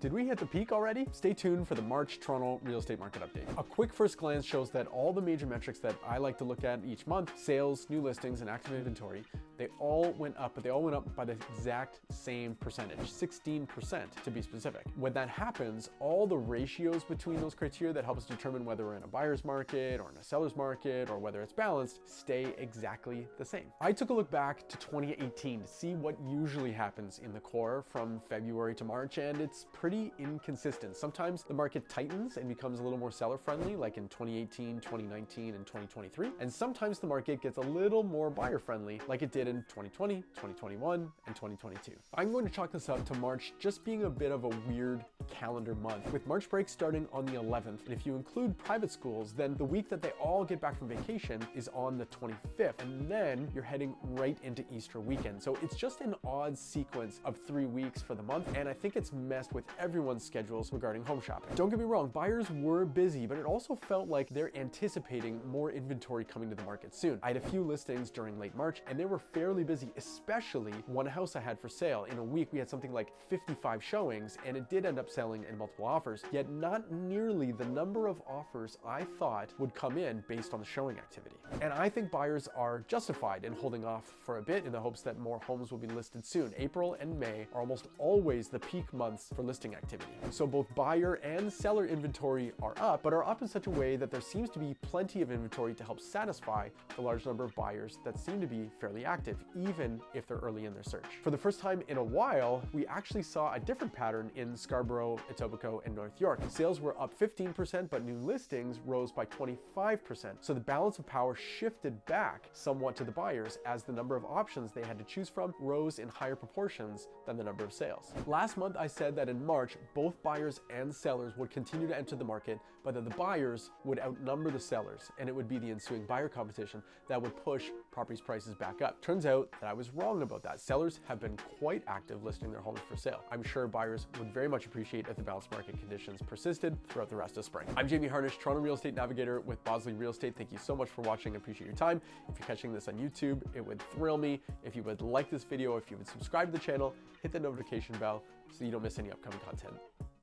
Did we hit the peak already? Stay tuned for the March Toronto real estate market update. A quick first glance shows that all the major metrics that I like to look at each month, sales, new listings, and active inventory, they all went up, but they all went up by the exact same percentage, 16% to be specific. When that happens, all the ratios between those criteria that help us determine whether we're in a buyer's market or in a seller's market or whether it's balanced stay exactly the same. I took a look back to 2018 to see what usually happens in the core from February to March, and it's pretty inconsistent. Sometimes the market tightens and becomes a little more seller friendly, like in 2018, 2019, and 2023. And sometimes the market gets a little more buyer friendly, like it did in 2020, 2021, and 2022. I'm going to chalk this up to March just being a bit of a weird calendar month, with March break starting on the 11th. And if you include private schools, then the week that they all get back from vacation is on the 25th. And then you're heading right into Easter weekend. So it's just an odd sequence of 3 weeks for the month. And I think it's messed with everyone's schedules regarding home shopping. Don't get me wrong, buyers were busy, but it also felt like they're anticipating more inventory coming to the market soon. I had a few listings during late March and they were fairly busy, especially one house I had for sale. In a week, we had something like 55 showings and it did end up selling in multiple offers, yet not nearly the number of offers I thought would come in based on the showing activity. And I think buyers are justified in holding off for a bit in the hopes that more homes will be listed soon. April and May are almost always the peak months for listing activity. So both buyer and seller inventory are up, but are up in such a way that there seems to be plenty of inventory to help satisfy the large number of buyers that seem to be fairly active, even if they're early in their search. For the first time in a while, we actually saw a different pattern in Scarborough, Etobicoke, and North York. Sales were up 15%, but new listings rose by 25%. So the balance of power shifted back somewhat to the buyers as the number of options they had to choose from rose in higher proportions than the number of sales. Last month, I said that in March, both buyers and sellers would continue to enter the market, but that the buyers would outnumber the sellers, and it would be the ensuing buyer competition that would push properties prices back up. Turns out that I was wrong about that. Sellers have been quite active listing their homes for sale. I'm sure buyers would very much appreciate if the balanced market conditions persisted throughout the rest of spring. I'm Harnish, Toronto Real Estate Navigator with Bosley Real Estate. Thank you so much for watching. I appreciate your time. If you're catching this on YouTube, it would thrill me if you would like this video, if you would subscribe to the channel, hit the notification bell so you don't miss any upcoming content.